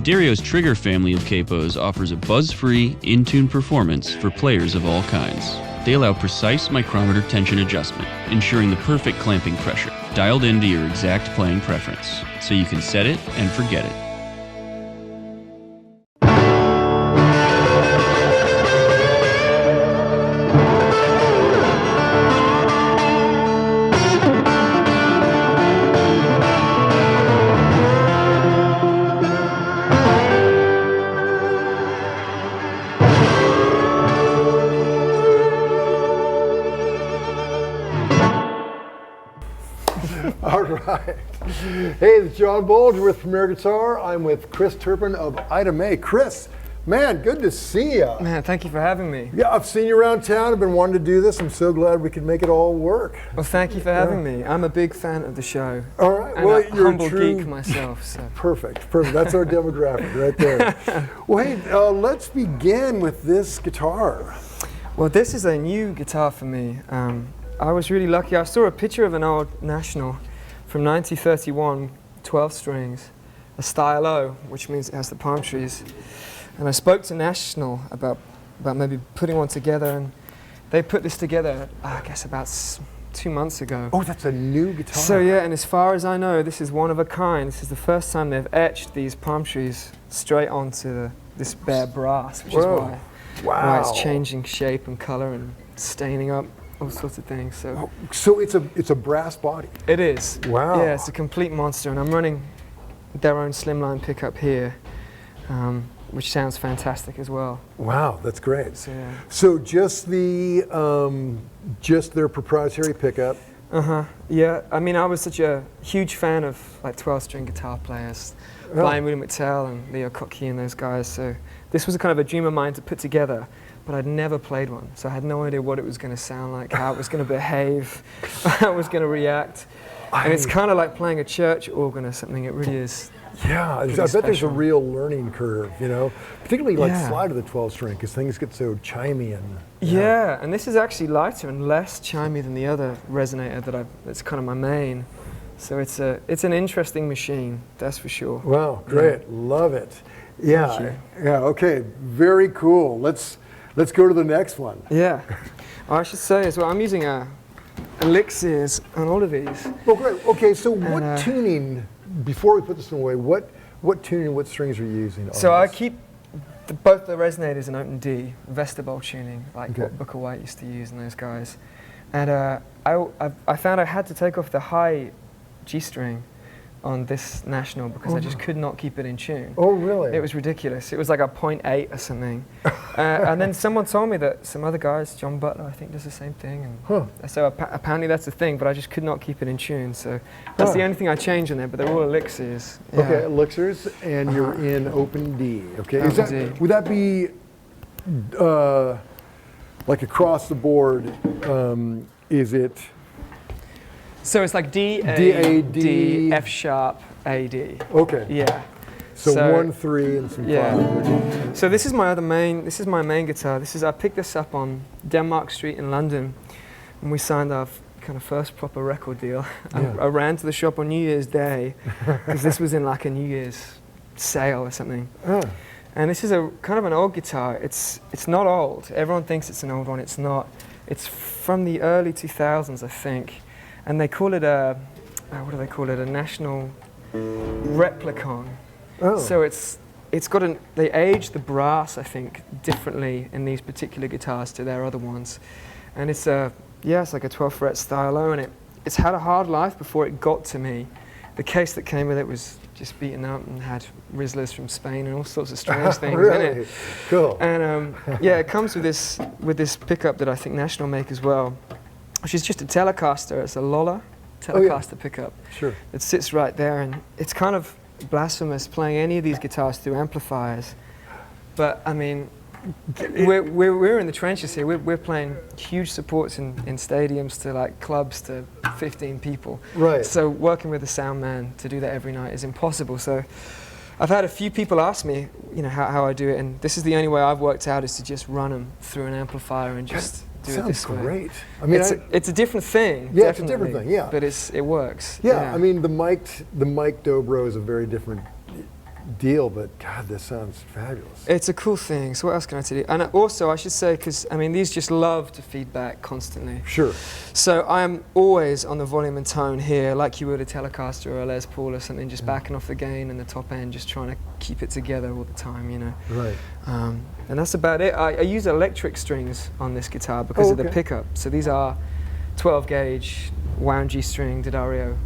D'Addario's Trigger family of capos offers a buzz-free, in-tune performance for players of all kinds. They allow precise micrometer tension adjustment, ensuring the perfect clamping pressure, dialed into your exact playing preference, so you can set it and forget it. All right. Hey, it's John Bolger with Premier Guitar. I'm with Chris Turpin of Item A. Chris, man, good to see you. Man, thank you for having me. Yeah, I've seen you around town. I've been wanting to do this. I'm so glad we could make it all work. Well, thank you for having me. I'm a big fan of the show. All right. And well, a you're humble a true geek myself. So. Perfect. That's our demographic right there. Well, hey, let's begin with this guitar. Well, this is a new guitar for me. I was really lucky. I saw a picture of an old National from 1931, 12 strings, a Style O, which means it has the palm trees. And I spoke to National about maybe putting one together, and they put this together, I guess, about 2 months ago. Oh, that's a new guitar. So yeah, and as far as I know, this is one of a kind. This is the first time they've etched these palm trees straight onto this bare brass, which is why it's changing shape and color and staining up. All sorts of things. So it's a brass body. It is. Wow. Yeah, it's a complete monster, and I'm running their own slimline pickup here, which sounds fantastic as well. Wow, that's great. So, yeah. So just their proprietary pickup. Yeah. I mean, I was such a huge fan of like 12-string guitar players, Brian William McTell and Leo Kottke and those guys. So this was a kind of a dream of mine to put together. But I'd never played one, so I had no idea what it was going to sound like, how it was going to behave, how it was going to react. And it's kind of like playing a church organ or something. It really is. Yeah, I bet there's a real learning curve, you know, particularly like slide of the 12-string, because things get so chimey and. Yeah, and this is actually lighter and less chimey than the other resonator that's kind of my main. So it's an interesting machine, that's for sure. Wow, great, love it. Yeah, okay, very cool. Let's go to the next one. Yeah. I should say as well, I'm using elixirs on all of these. Oh, great. Okay, so what tuning, before we put this one away, what tuning, what strings are you using on So this? I keep both the resonators in open D, Vestibule tuning, like what Booker White used to use and those guys. And I found I had to take off the high G string on this National because I just could not keep it in tune. Oh, really? It was ridiculous. It was like a 0.8 or something. And then someone told me that some other guys, John Butler, I think, does the same thing. And so apparently that's the thing, but I just could not keep it in tune. So that's the only thing I changed in there, but they're all elixirs. Yeah. Okay, elixirs, and you're in open D. Okay, would that be like across the board? Is it? So it's like D, A, D, F sharp, A, D. Okay. Yeah. So 1, 3, and some 5. So this is my main guitar. I picked this up on Denmark Street in London, and we signed our kind of first proper record deal. I ran to the shop on New Year's Day, because this was in like a New Year's sale or something. And this is a kind of an old guitar. It's not old. Everyone thinks it's an old one. It's not. It's from the early 2000s, I think. And they call it what do they call it? A National Replicon. So they age the brass, I think, differently in these particular guitars to their other ones. And it's like a 12-fret Style O, and it's had a hard life before it got to me. The case that came with it was just beaten up and had Rizzlers from Spain and all sorts of strange things in it. Cool. And it comes with this pickup that I think National make as well, which is just a Telecaster. It's a Lola Telecaster pickup. Sure. That sits right there, and it's kind of blasphemous playing any of these guitars through amplifiers. But I mean, we're in the trenches here. We're playing huge supports in stadiums to like clubs to 15 people. Right. So working with a sound man to do that every night is impossible. So I've had a few people ask me, you know, how I do it, and this is the only way I've worked out is to just run them through an amplifier and just do it this way. Sounds great. I mean, it's a different thing. Yeah, it's a different thing. Yeah, but it works. Yeah, I mean, the mic'd dobro is a very different deal, but God, this sounds fabulous. It's a cool thing. So what else can I tell you? And also, I should say, because I mean, these just love to feedback constantly. Sure. So I'm always on the volume and tone here, like you would a Telecaster or a Les Paul or something, just backing off the gain and the top end, just trying to keep it together all the time, you know. Right. And that's about it. I use electric strings on this guitar because of the pickup. So these are 12 gauge wound G string D'Addario.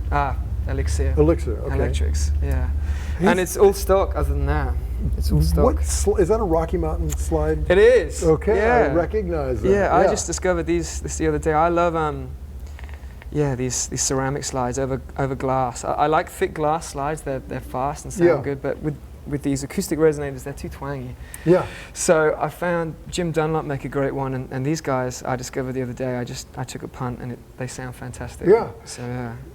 Elixir. Okay. Electrics, yeah. And it's all stock other than that. It's all stock. Is that a Rocky Mountain slide? It is. Okay, yeah. I recognize that. Yeah, I just discovered this the other day. I love these ceramic slides over glass. I like thick glass slides. They're fast and sound good, but with these acoustic resonators, they're too twangy. Yeah. So I found Jim Dunlop make a great one, and these guys I discovered the other day. I took a punt, and they sound fantastic. Yeah. So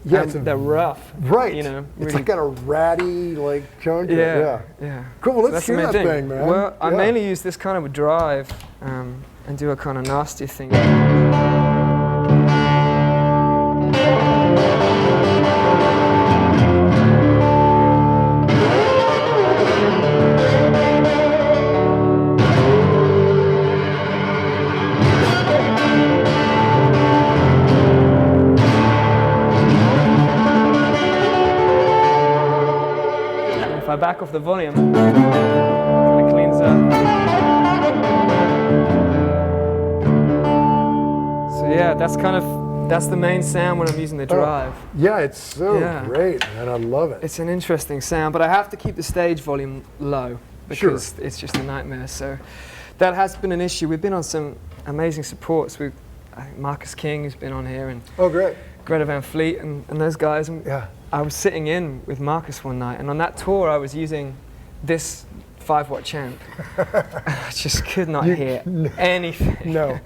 yeah, and they're rough. Right. You know, it's really like got a ratty contour. Yeah. Cool. Well, let's So hear that thing, man. Well, I mainly use this kind of a drive, and do a kind of nasty thing. If I back off the volume, it kind of cleans up. So yeah, that's the main sound when I'm using the drive. Yeah, it's so great, man. I love it. It's an interesting sound, but I have to keep the stage volume low because it's just a nightmare. So that has been an issue. We've been on some amazing supports. I think Marcus King has been on here, and great. Greta Van Fleet and those guys. And I was sitting in with Marcus one night, and on that tour I was using this 5-watt champ. I just could not hear anything. No.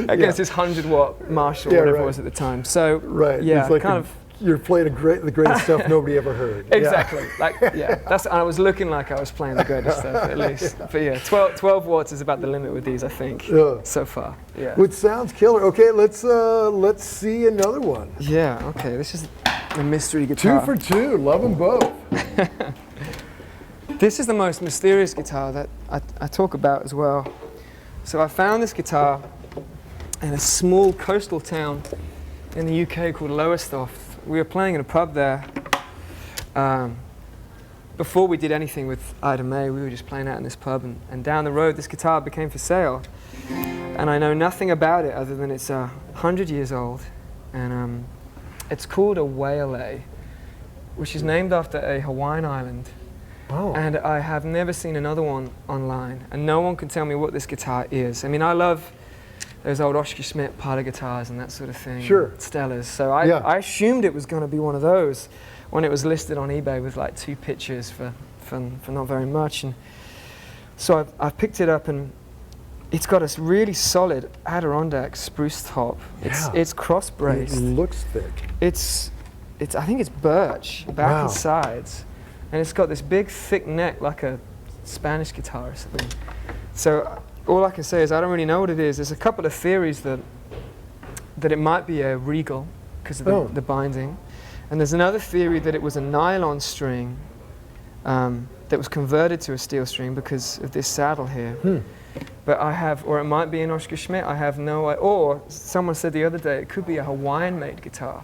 Against this 100-watt Marshall, whatever it was at the time. So yeah, it's like kind of. You're playing the greatest stuff nobody ever heard. Exactly. And I was looking like I was playing the greatest stuff at least. But yeah, 12 watts is about the limit with these, I think, so far. Yeah. Which sounds killer. Okay, let's see another one. Yeah. Okay. This is the mystery guitar. 2 for 2. Love them both. This is the most mysterious guitar that I talk about as well. So I found this guitar in a small coastal town in the UK called Lowestoft. We were playing in a pub there. Before we did anything with Ida May, we were just playing out in this pub, and down the road this guitar became for sale. And I know nothing about it other than it's 100 years old, and it's called a Wailea, which is named after a Hawaiian island. Oh. And I have never seen another one online, and no one can tell me what this guitar is. I mean, I love those old Oskar Schmidt parlor guitars and that sort of thing. Sure. Stellars. So I assumed it was going to be one of those when it was listed on eBay with like 2 pictures for not very much. And so I picked it up, and it's got a really solid Adirondack spruce top. It's cross braced. It looks thick. It's I think it's birch back and sides, and it's got this big thick neck like a Spanish guitar or something. So all I can say is I don't really know what it is. There's a couple of theories that it might be a Regal because of the binding, and there's another theory that it was a nylon string that was converted to a steel string because of this saddle here. But or it might be an Oskar Schmidt. I have no idea. Or someone said the other day it could be a Hawaiian-made guitar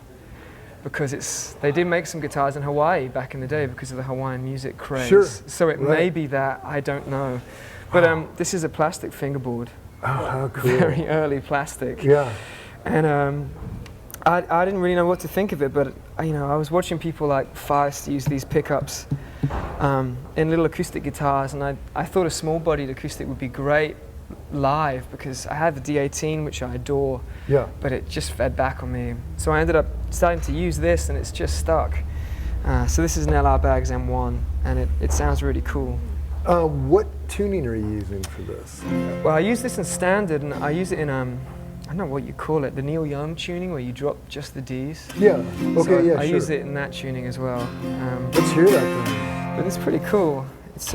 because they did make some guitars in Hawaii back in the day because of the Hawaiian music craze. Sure. So it may be that. I don't know. But this is a plastic fingerboard. Oh, how cool. Very early plastic. Yeah. And I didn't really know what to think of it, but I was watching people like Feist use these pickups in little acoustic guitars, and I thought a small-bodied acoustic would be great live because I had the D18, which I adore, but it just fed back on me. So I ended up starting to use this, and it's just stuck. So this is an LR Baggs M1, and it sounds really cool. What tuning are you using for this? Well, I use this in standard, and I use it in, I don't know what you call it, the Neil Young tuning where you drop just the Ds. Yeah, okay, I use it in that tuning as well. Let's hear that thing. But it's pretty cool. It's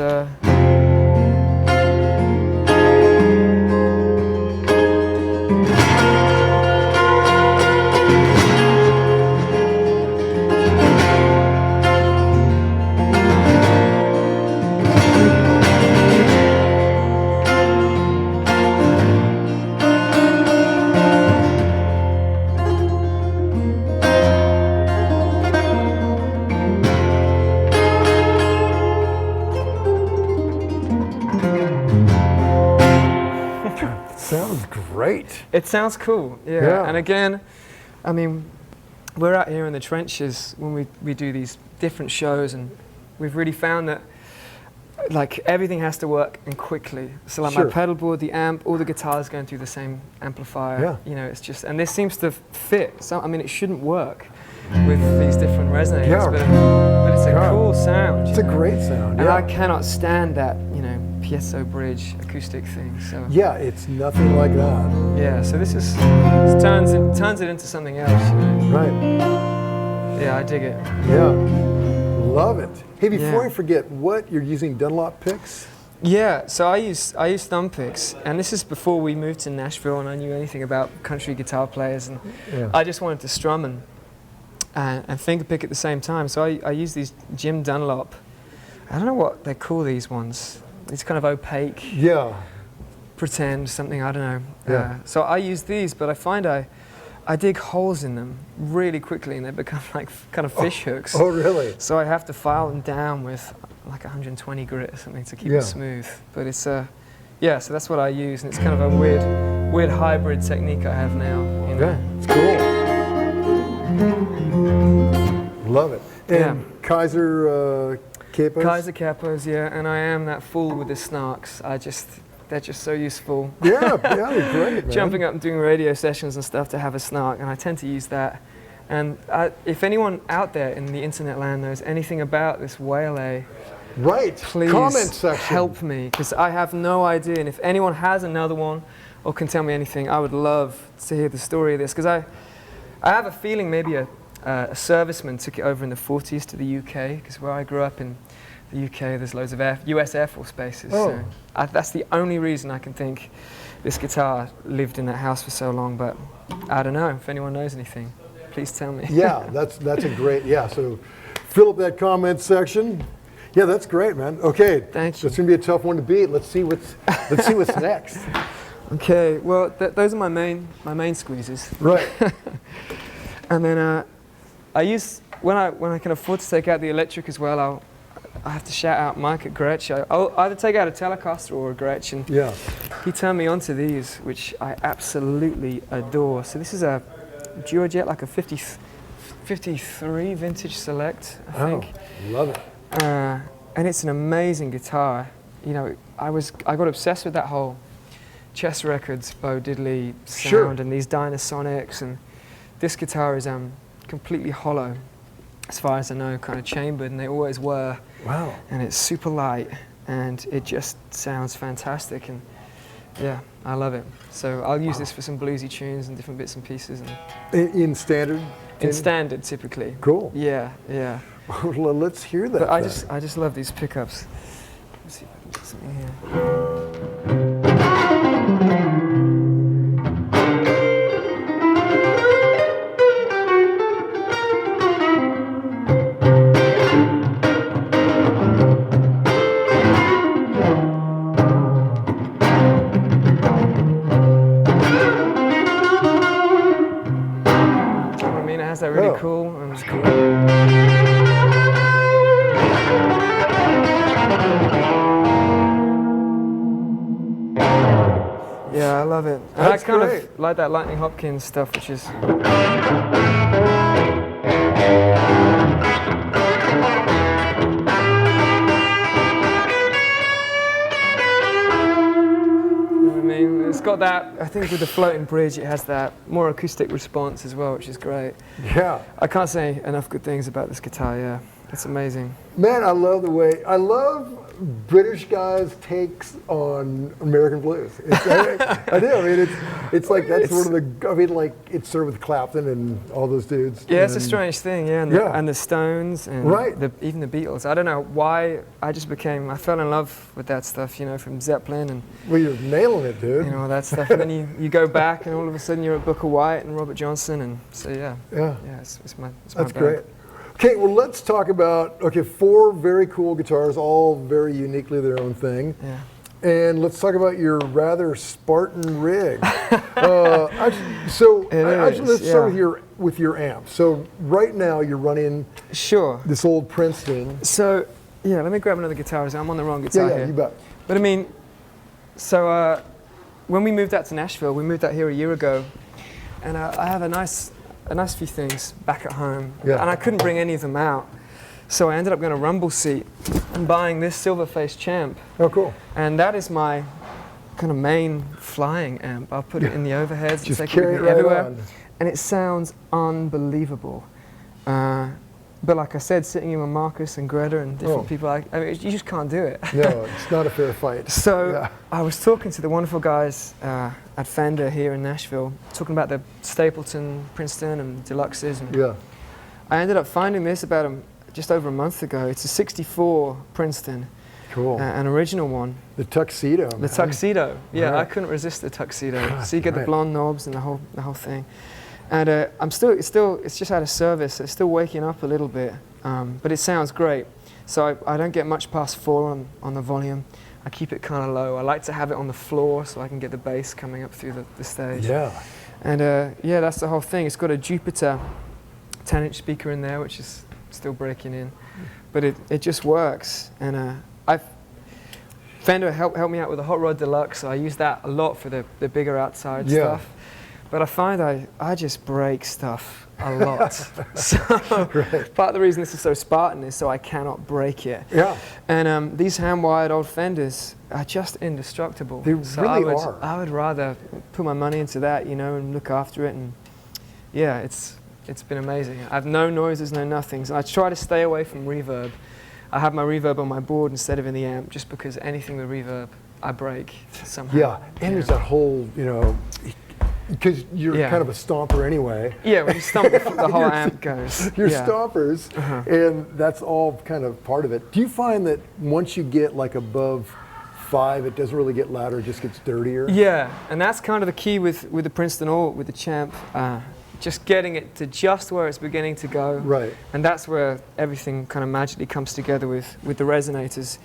is great. It sounds cool, yeah. And again, I mean, we're out here in the trenches when we do these different shows, and we've really found that like everything has to work and quickly. So like my pedal board, the amp, all the guitars going through the same amplifier. Yeah. You know, it's just, and this seems to fit. So I mean, it shouldn't work with these different resonators, but it's a cool sound. It's a great sound. And I cannot stand that, you know, piezo bridge acoustic thing. So yeah, it's nothing like that. Yeah, so this turns it into something else, you know. Right. Yeah, I dig it. Yeah, love it. Hey, before I forget, what you're using Dunlop Picks? Yeah, so I use thumb picks, and this is before we moved to Nashville and I knew anything about country guitar players, and I just wanted to strum and finger pick at the same time. So I use these Jim Dunlop. I don't know what they call these ones. It's kind of opaque. Yeah. Pretend something, I don't know. Yeah. So I use these, but I find I dig holes in them really quickly, and they become like kind of fish hooks. Oh, really? So I have to file them down with like 120 grit or something to keep it smooth. But it's yeah, so that's what I use, and it's kind of a weird hybrid technique I have now. You know? Yeah, it's cool. Love it. And Kaiser capos? Kaiser capos, yeah, and I am that fool with the snarks. They're just so useful. Yeah, they're great, man. Jumping up and doing radio sessions and stuff to have a snark, and I tend to use that. And if anyone out there in the internet land knows anything about this Whale, please comment section. Help me, because I have no idea. And if anyone has another one or can tell me anything, I would love to hear the story of this, because I have a feeling maybe a serviceman took it over in the 40s to the UK, because where I grew up in the UK, there's loads of US Air Force bases. So that's the only reason I can think this guitar lived in that house for so long, but I don't know. If anyone knows anything, please tell me. Yeah, that's a great, so fill up that comment section. Yeah, that's great, man. Okay, thank you. It's gonna be a tough one to beat. Let's see what's next. Okay, well, those are my main squeezes. Right. And then I use, when I can afford to take out the electric as well, I have to shout out Mike at Gretsch. I'll either take out a Telecaster or a Gretsch, and he turned me onto these, which I absolutely adore. So this is a Duojet, like a 53 vintage Select, I think. Oh, love it. And it's an amazing guitar. You know, I got obsessed with that whole Chess Records, Bo Diddley sound and these Dynasonics, and this guitar is completely hollow, as far as I know, kind of chambered, and they always were. Wow. And it's super light, and it just sounds fantastic, and yeah, I love it. So I'll use this for some bluesy tunes and different bits and pieces. And in standard? In standard, typically. Cool. Yeah, yeah. Well, let's hear that. But I just love these pickups. Let's see if I can get something here. Really cool. And it's cool. Yeah, I love it. And I kind of like that Lightning Hopkins stuff, which is. It's got that, I think with the floating bridge, it has that more acoustic response as well, which is great. Yeah. I can't say enough good things about this guitar, yeah. It's amazing. Man, I love I love British guys' takes on American blues. I do. I mean, it's like that's sort of like it's sort of with Clapton and all those dudes. Yeah, it's a strange thing, yeah. And the Stones and even the Beatles. I don't know why I fell in love with that stuff, you know, from Zeppelin and. Well, you're nailing it, dude. You know, that stuff. And then you go back and all of a sudden you're at Booker White and Robert Johnson, and so yeah. It's my That's bag. great. Okay, well, let's talk about, 4 very cool guitars, all very uniquely their own thing. Yeah. And let's talk about your rather Spartan rig. Let's start with your amp. So right now you're running this old Princeton. So, yeah, let me grab another guitar. I'm on the wrong guitar here. Yeah, you bet. But I mean, so when we moved out to Nashville, we moved out here a year ago, and I have a nice few things back at home, and I couldn't bring any of them out. So I ended up going to Rumble Seat and buying this silver-faced Champ. Oh, cool. And that is my kind of main flying amp. I'll put it in the overheads. Just and carry it right everywhere. on. And it sounds unbelievable. But like I said, sitting in with Marcus and Greta and different people, I mean, you just can't do it. No, it's not a fair fight. So I was talking to the wonderful guys at Fender here in Nashville, talking about the Stapleton, Princeton, and Deluxes. And I ended up finding this about just over a month ago. It's a 64 Princeton. Cool. An original one. The tuxedo. The tuxedo. Yeah, I couldn't resist the tuxedo. God, so you get the blonde knobs and the whole thing. And it's just out of service. It's still waking up a little bit, but it sounds great. So I don't get much past 4 on the volume. I keep it kind of low. I like to have it on the floor so I can get the bass coming up through the stage. Yeah. And that's the whole thing. It's got a Jupiter 10-inch speaker in there, which is still breaking in, but it just works. And Fender helped me out with the Hot Rod Deluxe, so I use that a lot for the bigger outside stuff. But I find I just break stuff a lot. So part of the reason this is so Spartan is so I cannot break it. Yeah. And these hand-wired old Fenders are just indestructible. They really are. I would rather put my money into that, and look after it. And yeah, it's been amazing. I have no noises, no nothings. I try to stay away from reverb. I have my reverb on my board instead of in the amp, just because anything with reverb, I break somehow. Yeah, and there's that whole, because you're kind of a stomper anyway. Yeah, when you stomp, the whole amp goes. You're stompers, and that's all kind of part of it. Do you find that once you get like above 5, it doesn't really get louder, it just gets dirtier? Yeah, and that's kind of the key with the Princeton or with the Champ. Just getting it to just where it's beginning to go. Right. And that's where everything kind of magically comes together with the resonators.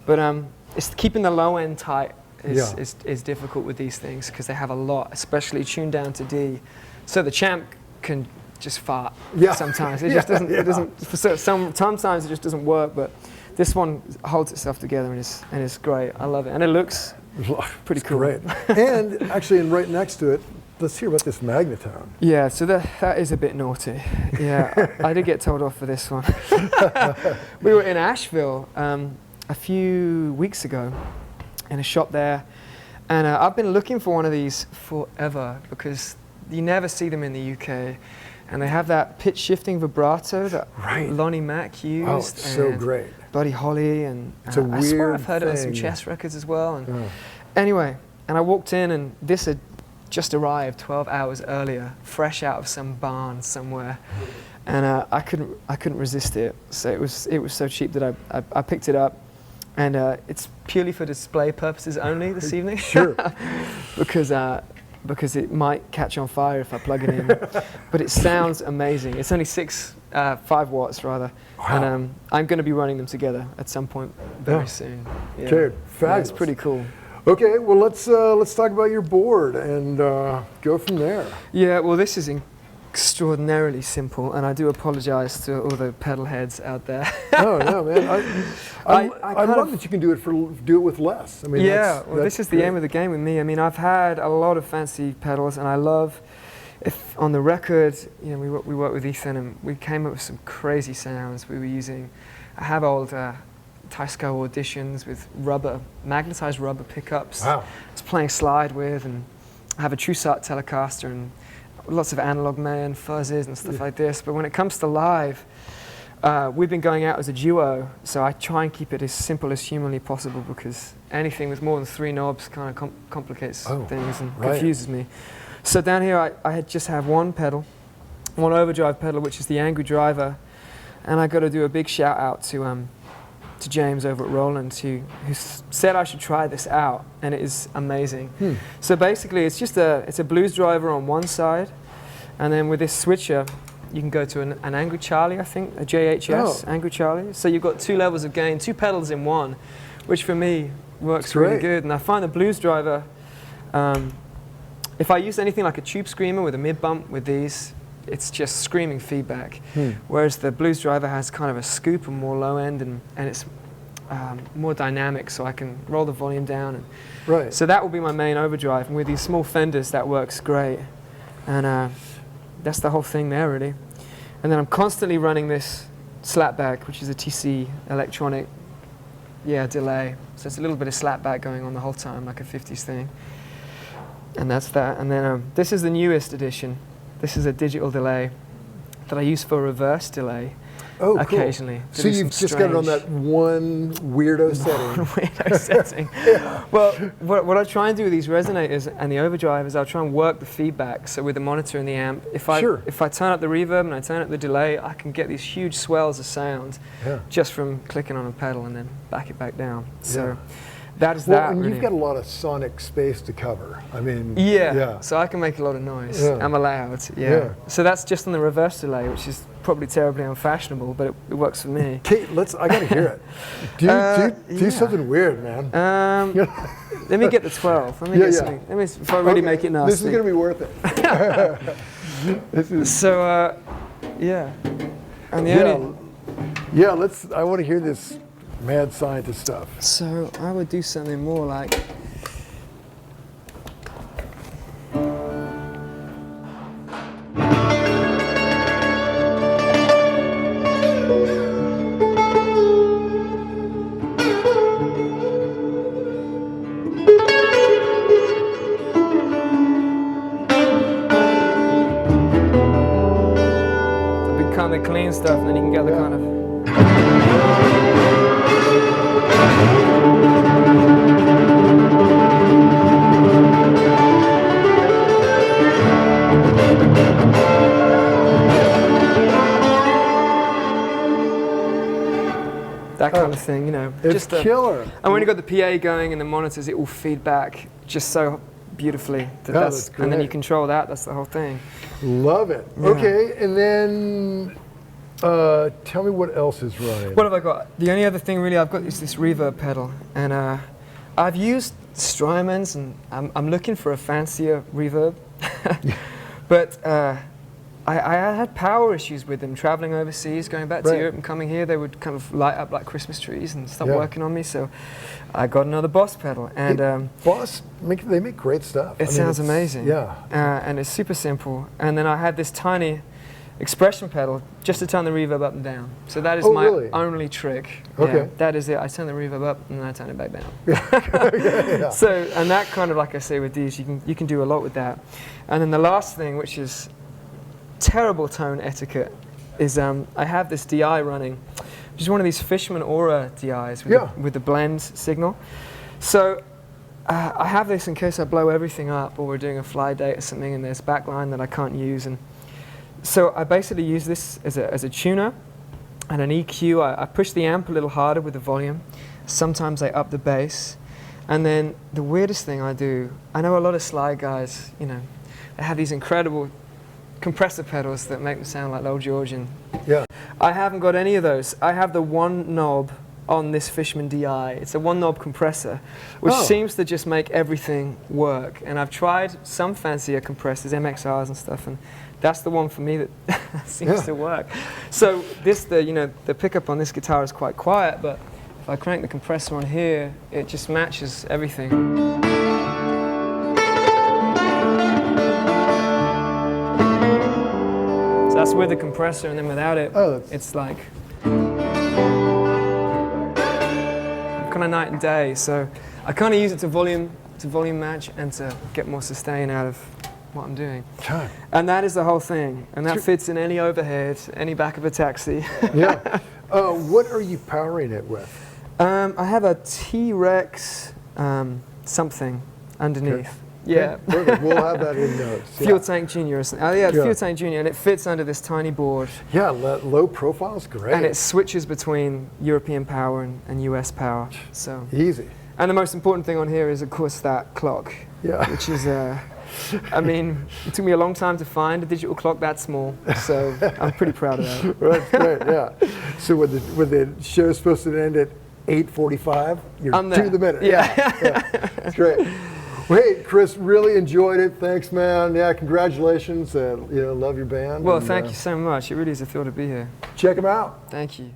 But it's keeping the low end tight is difficult with these things because they have a lot, especially tuned down to D. So the Champ can just fart sometimes. It just doesn't, sometimes it just doesn't work, but this one holds itself together and it's great. I love it. And it looks pretty cool. Great. And actually, and right next to it, let's hear about this magnetone. Yeah, so that is a bit naughty. Yeah, I did get told off for this one. We were in Asheville a few weeks ago in a shop there, and I've been looking for one of these forever because you never see them in the UK, and they have that pitch shifting vibrato that Lonnie Mack used. Oh, it's so great. Buddy Holly, and I swear I've heard it on some chess records as well. And anyway, and I walked in, and this had just arrived 12 hours earlier, fresh out of some barn somewhere, and I couldn't resist it. So it was so cheap that I picked it up, and it's purely for display purposes only this evening. Sure. because it might catch on fire if I plug it in, but it sounds amazing. It's only 5 watts rather, and I'm going to be running them together at some point very soon. Yeah. Okay, fabulous. Yeah, it's pretty cool. Okay, well let's talk about your board and go from there. Yeah, well this is extraordinarily simple, and I do apologize to all the pedal heads out there. Oh no, man! I love that you can do it with less. I mean, yeah, well this is the aim of the game with me. I mean, I've had a lot of fancy pedals, and I love if on the record, we worked with Ethan, and we came up with some crazy sounds. We were using, I have old Tysco auditions with magnetized rubber pickups. Wow. I was playing slide with, and I have a TrueSat Telecaster and lots of analog man fuzzes and stuff like this. But when it comes to live, we've been going out as a duo, so I try and keep it as simple as humanly possible because anything with more than 3 knobs kind of complicates things and confuses me. So down here I just have one pedal, one overdrive pedal, which is the Angry Driver, and I got to do a big shout out to James over at Roland who said I should try this out, and it is amazing. So basically it's just it's a blues driver on one side, and then with this switcher you can go to an Angry Charlie, I think, a JHS Angry Charlie. So you've got 2 levels of gain, 2 pedals in one, which for me works really good. And I find the blues driver, if I use anything like a tube screamer with a mid bump with these, it's just screaming feedback. Whereas the blues driver has kind of a scoop and more low end, and more dynamic, so I can roll the volume down. And right. So that will be my main overdrive, and with these small Fenders, that works great. And that's the whole thing there, really. And then I'm constantly running this slapback, which is a TC electronic, delay. So it's a little bit of slapback going on the whole time, like a 50s thing. And that's that. And then this is the newest edition. This is a digital delay that I use for reverse delay. Oh, occasionally. Cool. So you've just got it on that one weirdo setting. Weirdo setting. Yeah. Well, what I try and do with these resonators and the overdrive is I'll try and work the feedback. So with the monitor and the amp, if I turn up the reverb and I turn up the delay, I can get these huge swells of sound just from clicking on a pedal and then back it back down. So that is that. And really. you've got a lot of sonic space to cover. I mean, so I can make a lot of noise. I'm allowed. So that's just on the reverse delay, which is probably terribly unfashionable, but it works for me. Kate, I gotta hear it. Do something weird, man. Let me get the 12. Let me get something. Let me, if I really make it nasty. This is gonna be worth it. So, and the only I want to hear this mad scientist stuff. So I would do something more like. Kind of clean stuff, and then you can get the kind of. That kind of thing, you know. It's just killer. And when you got the PA going and the monitors, it will feed back just so beautifully. That's great. And then you control that. That's the whole thing. Love it. Yeah. Okay, and then tell me what else is running. What have I got? The only other thing really I've got is this reverb pedal, and I've used Strymons, and I'm looking for a fancier reverb, but I had power issues with them traveling overseas, going back to Europe and coming here. They would kind of light up like Christmas trees and stop working on me. So I got another Boss pedal, and Boss, they make great stuff. It sounds amazing. Yeah, and it's super simple. And then I had this tiny expression pedal just to turn the reverb up and down. So that is my only trick. Okay. Yeah, that is it. I turn the reverb up and then I turn it back down. So, and that kind of, like I say with these, you can do a lot with that. And then the last thing, which is terrible tone etiquette, is I have this DI running, which is one of these Fishman Aura DIs with the blend signal. So I have this in case I blow everything up or we're doing a fly date or something and there's backline that I can't use. And so I basically use this as a tuner and an EQ. I push the amp a little harder with the volume. Sometimes I up the bass. And then the weirdest thing I do, I know a lot of slide guys, you know, they have these incredible compressor pedals that make them sound like Old Georgian. Yeah. I haven't got any of those. I have the one knob on this Fishman DI. It's a one knob compressor, which seems to just make everything work. And I've tried some fancier compressors, MXRs and stuff, and that's the one for me that seems to work. So the pickup on this guitar is quite quiet, but if I crank the compressor on here, it just matches everything. So that's with the compressor, and then without it, it's like kind of night and day. So I kind of use it to volume match and to get more sustain out of what I'm doing. Okay. And that is the whole thing. And that fits in any overhead, any back of a taxi. Yeah. What are you powering it with? I have a T-Rex something underneath. Okay. Yeah. Perfect. We'll have that in notes. Fuel Tank Junior or something. Oh yeah, Fuel Tank Junior, and it fits under this tiny board. Yeah, low profile's great. And it switches between European power and US power. So easy. And the most important thing on here is, of course, that clock. Yeah. Which is, I mean, it took me a long time to find a digital clock that small, so I'm pretty proud of that. Right, great, yeah. So when the show's supposed to end at 8:45, you're to the minute. Yeah. That's great. Well, hey, Chris, really enjoyed it. Thanks, man. Yeah, congratulations. Love your band. Well, thank you so much. It really is a thrill to be here. Check them out. Thank you.